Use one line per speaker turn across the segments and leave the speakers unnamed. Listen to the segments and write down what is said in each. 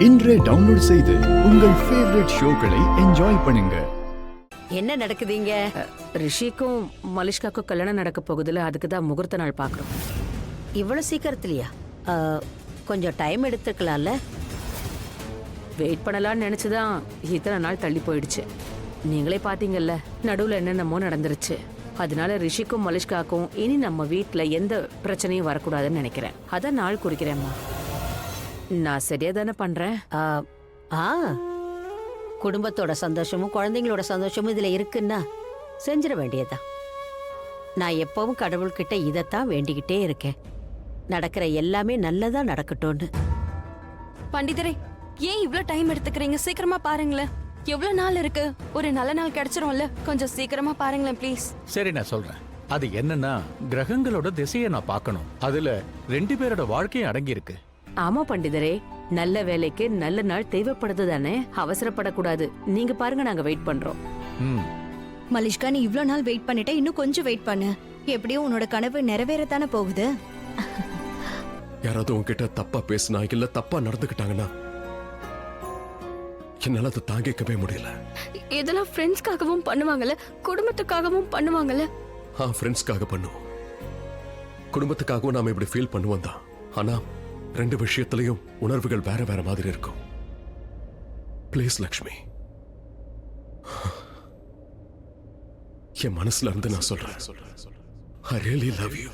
இன்றே டவுன்லோட் செய்து உங்கள் ஃபேவரட் ஷோக்களை என்ஜாய் பண்ணுங்க.
என்ன நடக்குதுங்க?
ரிஷிக்கும் மலிஷ்காக்கும் கல்யாணம் நடக்க போகுதுல, அதுக்கு தான் முகூர்த்த நாள் பார்க்குறோம்.
இவ்வளவு சீக்கிரத்துலயா? கொஞ்சம் டைம் எடுத்துக்கலாம்ல.
வெயிட் பண்ணலாம்னு நினைச்சுதான் இத்தனை நாள் தள்ளி போயிடுச்சு. நீங்களே பாத்தீங்கல்ல, நடுவுல என்னென்னமோ நடந்துருச்சு. அதனால ரிஷிக்கும் மலிஷ்காக்கும் இனி நம்ம வீட்டுல எந்த பிரச்சனையும் வரக்கூடாதுன்னு நினைக்கிறேன். அதான் நாள் குறிக்கிறேம்மா. நான் சரியா தானே பண்றேன்?
குடும்பத்தோட சந்தோஷமும் குழந்தைங்களோட சந்தோஷமும் இதுல இருக்குன்னா செஞ்சிட வேண்டியதுதான். நான் எப்பவும் கடவுள்கிட்ட இதைத்தான் வேண்டிக்கிட்டே இருக்கேன். நடக்கிற எல்லாமே நல்லதா நடக்கட்டும்னு.
பண்டிதரே, ஏன் இவ்ளோ டைம் எடுத்துக்கிறீங்க? சீக்கிரமா பாருங்களேன். எவ்வளவு நாள் இருக்கு? ஒரு நல்ல நாள் கிடைச்சிரும்ல. கொஞ்சம் சீக்கிரமா பாருங்களேன் ப்ளீஸ்.
சரி, நான் சொல்றேன். அது என்னன்னா, கிரகங்களோட திசையை நான் பார்க்கணும். அதுல 2 பேரோட வாழ்க்கையும் அடங்கி இருக்கு.
ஆமா பண்டிதரே, நல்ல வேலைக்கு நல்ல நாள் தேவைப்படுது தானே. அவசரப்படக்கூடாது. நீங்க பாருங்க, நாங்க வெயிட் பண்றோம்.
மலிஷ்கா, நீ இவ்ளோ நாள் வெயிட் பண்ணிட்ட, இன்னும் கொஞ்சம் வெயிட் பண்ணு. எப்படியும் உன்னோட கனவு நிறைவேறத்தானே போகுது.
யாராவது உன்கிட்ட தப்பா பேசினா இல்ல தப்பா நடந்துக்கிட்டாங்கன்னா என்னால அதை தாங்கிக்கவே முடியல.
இதெல்லாம் ஃப்ரெண்ட்ஸ்க்காகவும் பண்ணுவாங்கல்ல, குடும்பத்துக்காகவும் பண்ணுவாங்கல்ல.
ஃப்ரெண்ட்ஸ்க்காக பண்ணுவோம், குடும்பத்துக்காகவும் நாம இப்படி ஃபீல் பண்ணுவோம் தான். ஆனா 2 விஷயத்திலையும் உணர்வுகள் வேற வேற மாதிரி இருக்கும். ப்ளீஸ் லக்ஷ்மி, என் மனசுல இருந்து நான் சொல்றேன், I really love you.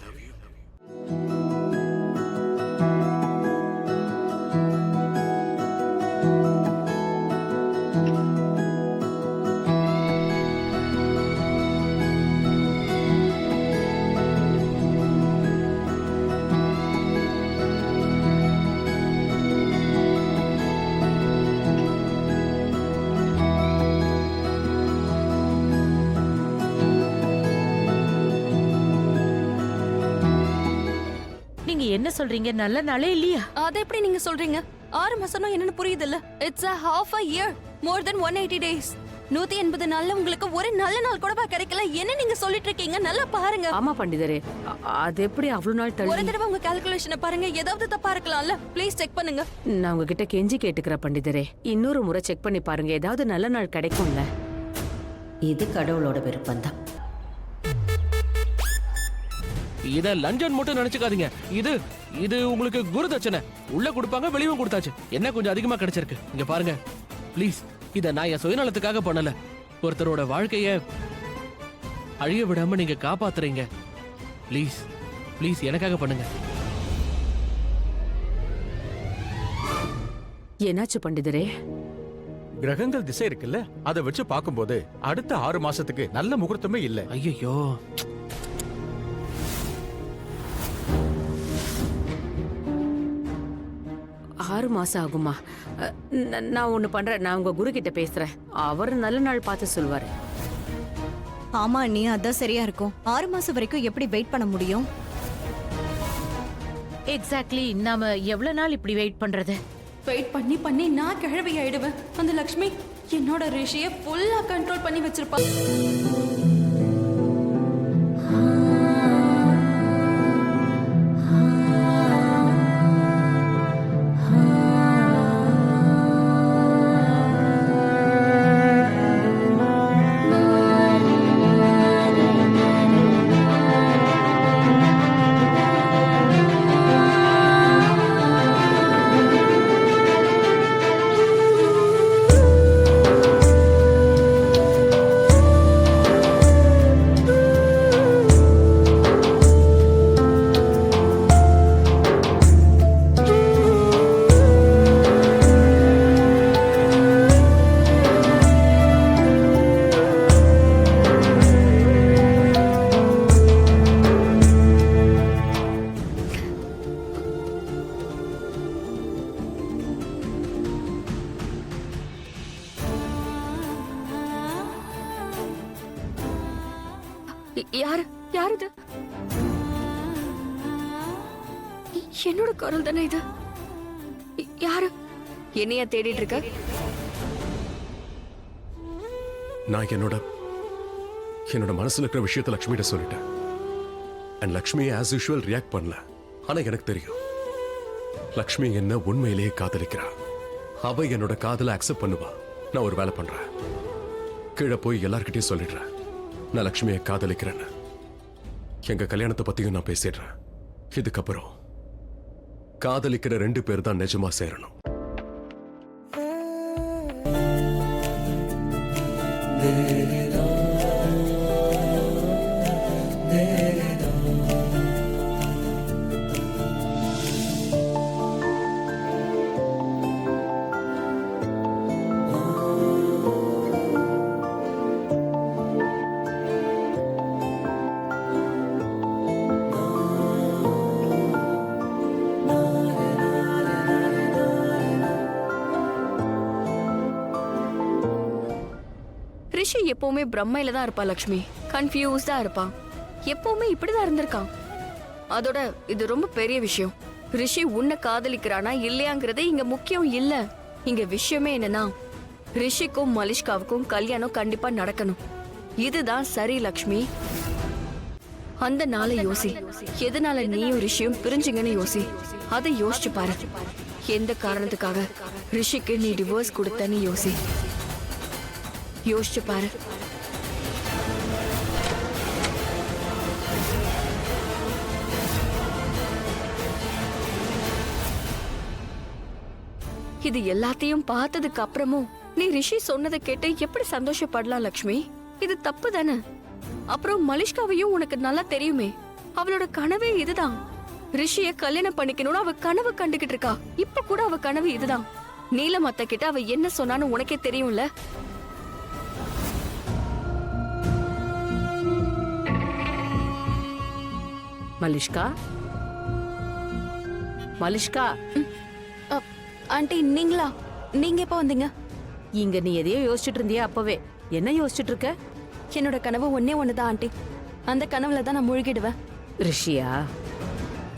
நீங்க என்ன சொல்றீங்க? நல்ல நாளே இல்லையா?
அதை எப்படி நீங்க சொல்றீங்க? 6 மாசம்னா என்னன்னு புரியுதுல்ல? It's a half a year, more than 180 days. 180 நாள்ல உங்களுக்கு ஒரு நல்ல நாள் கூட கிடைக்கல. என்ன நீங்க சொல்லிட்டு இருக்கீங்க? நல்லா பாருங்க.
ஆமா பண்டிதரே, அது எப்படி அவ்வளவு நாள்
ஒரு
தள்ளி?
தடவை உங்க கால்குலேஷனை பாருங்க. ஏதாவது தப்பா இருக்கலாம்ல. ப்ளீஸ் செக் பண்ணுங்க.
நான் உங்ககிட்ட கெஞ்சி கேட்டுக்கிற பண்டிதரே, இன்னொரு முறை செக் பண்ணி பாருங்க. ஏதாவது நல்ல நாள் கிடைக்கும்ல.
இது கடவுளோட விருப்பம்தான்.
இத லஞ்சன் மட்டும் நினைச்சுக்காதீங்க. இது இது உங்களுக்கு குரு தட்சணை. உள்ள கொடுப்பாங்க, வெளியும் கொடுத்தாச்சு. என்ன கொஞ்சம் அதிகமா கிடைச்சிருக்கு. இங்க பாருங்க ப்ளீஸ், இத நான் என் சுயநலத்துக்காக பண்ணல. ஒருத்தரோட வாழ்க்கைய அழிய விடாம நீங்க காப்பாத்துறீங்க. ப்ளீஸ் ப்ளீஸ் எனக்காக பண்ணுங்க.
என்னாச்சு பண்டிதரே?
கிரகங்கள் திசை இருக்குல்ல, அதை வச்சு பார்க்கும்போது அடுத்த 6 மாசத்துக்கு நல்ல முகூர்த்தமே இல்ல.
ஐயோ,
6 மாசம் ஆகுமா? நான் ஒண்ணு பண்றேன். நான் உங்க குரு கிட்ட பேசுறேன். அவர் நல்ல நாள் பார்த்து சொல்வாரு.
ஆமா, நீ அதான் சரியா இருக்கும். 6 மாசம் வரைக்கும் எப்படி வெயிட் பண்ண முடியும்?
எக்ஸாக்ட்லி. நாம எவ்வளவு நாள் இப்படி வெயிட் பண்றது?
வெயிட் பண்ணி பண்ணி நான் கிழவி ஆயிடுவேன். அந்த லக்ஷ்மி என்னோட ரிஷியை ஃபுல்லா கண்ட்ரோல் பண்ணி வச்சிருப்பா. யாரு இது? என்னோட குரல் தானே இது? யாரு என்னைய தேடிட்டு இருக்க?
நான் என்னோட மனசுல இருக்கிற விஷயத்தை லக்ஷ்மிகிட்ட சொல்லிட்டேன். And Lakshmi as usual react பண்ணல. ஆனா எனக்கு தெரியும் லக்ஷ்மி என்ன உண்மையிலேயே காதலிக்கிறா. அவ என்னோட காதலை அக்செப்ட் பண்ணுவா. நான் ஒரு வேலை பண்றேன். கீழே போய் எல்லார்கிட்டயும் சொல்லிடுறேன் நான் லக்ஷ்மியை காதலிக்கிறேன்னு. எங்க கல்யாணத்தை பத்தியும் நான் பேசிடுறேன். இதுக்கப்புறம் காதலிக்கிற 2 பேர் தான் நிஜமா சேரணும்.
ரிஷி எப்பவுமே பிரம்மையில தான் இருப்பா லக்ஷ்மி. கன்ஃபியூஸ்டா இருப்பான். எப்பவுமே இப்படிதான் இருந்திருக்கான். அதோட இது ரொம்ப பெரிய விஷயம். ரிஷி உன்னை காதலிக்கிறானா இல்லையாங்கிறது இங்க முக்கியம் இல்ல. இங்க விஷயமே என்னன்னா, ரிஷிக்கும் மலிஷ்காவுக்கும் கல்யாணம் கண்டிப்பா நடக்கணும். இதுதான் சரி லக்ஷ்மி. அந்த நாளை யோசி. எதனால நீயும் ரிஷியும் பிரிஞ்சிங்கன்னு யோசி. அதை யோசிச்சு பாரு. எந்த காரணத்துக்காக ரிஷிக்கு நீ டிவோர்ஸ் கொடுத்தன்னு யோசி. யோசிச்சு பாரு. இது எல்லாத்தையும் பார்த்ததுக்கு அப்புறமும் நீ ரிஷி சொன்னதை கேட்டு எப்படி சந்தோஷப்படலாம் லக்ஷ்மி? இது தப்பு தானே. அப்புறம் மலிஷ்காவையும் உனக்கு நல்லா தெரியுமே. அவளோட கனவே இதுதான். ரிஷிய கல்யாணம் பண்ணிக்கணும்னு அவ கனவு கண்டுகிட்டு இருக்கா. இப்ப கூட அவ கனவு இதுதான். நீலம் அத்தை கிட்ட அவ என்ன சொன்னான்னு உனக்கே தெரியும்ல.
மலிஷ்கா, மலிஷ்கா,
ஆண்டி நீங்களா? நீங்க எப்ப வந்தீங்க?
இங்க நீ எதையோ யோசிச்சுட்டு இருந்தியா? அப்பவே என்ன யோசிச்சுட்டு இருக்க?
என்னோட கனவு ஒண்ணுதான் ஆண்டி. அந்த கனவுல தான் நான் முழுகிடுவேன்.
ரிஷியா?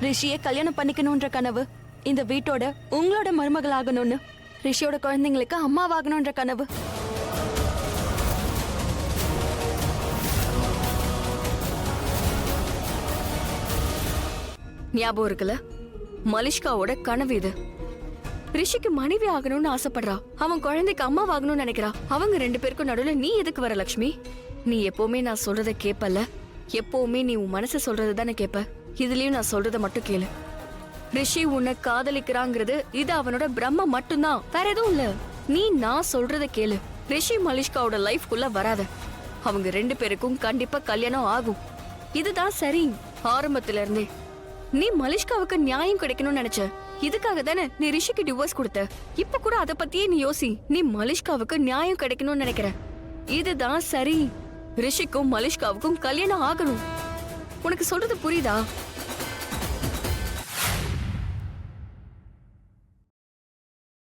ரிஷியை கல்யாணம் பண்ணிக்கணும்ன்ற கனவு. இந்த வீட்டோட உங்களோட மருமகள் ஆகணும்னு. ரிஷியோட குழந்தைங்களுக்கு அம்மாவாகணும்ன்ற கனவு. ஞாபகம் இருக்குல்ல? மலிஷ்காவோட கனவு இது. ரிஷிக்கு மனைவி ஆகணும்னு ஆசைப்படுறா. அவன் குழந்தைக்கு அம்மாவாகணும்னு நினைக்கிறா. அவங்க 2 பேருக்கும் நடுவுல நீ எதுக்கு வர லக்ஷ்மி? நீ எப்பவுமே நான் சொல்றத கேப்பல. எப்பவுமே நீ உன் மனசு சொல்றது தானே கேப்ப. இதுலயும் நான் சொல்றத மட்டும் கேளு. ரிஷி உன்னை காதலிக்கிறாங்கிறது இது அவனோட பிரம்ம மட்டும்தான், வேற எதுவும் இல்ல. நீ நான் சொல்றத கேளு. ரிஷி மலிஷ்காவோட லைஃப்குள்ள வராத. அவங்க 2 பேருக்கும் கண்டிப்பா கல்யாணம் ஆகும். இதுதான் சரி. ஆரம்பத்துல இருந்தே நீ மலிஷ்காவுக்கு நியாயம் கிடைக்கணும்னு நினைச்ச. இதுக்காக தானே நீ ரிஷிக்கு டிவோர்ஸ் கொடுத்த. இப்ப கூட அத பத்தியே நீ யோசி. நீ மலிஷ்காவுக்கு நியாயம் கிடைக்கணும்னு நினைக்கிற. இதுதான் சரி. ரிஷிக்கும் மலிஷ்காவுக்கும் கல்யாணம் ஆகணும். உனக்கு சொல்றது புரியுதா?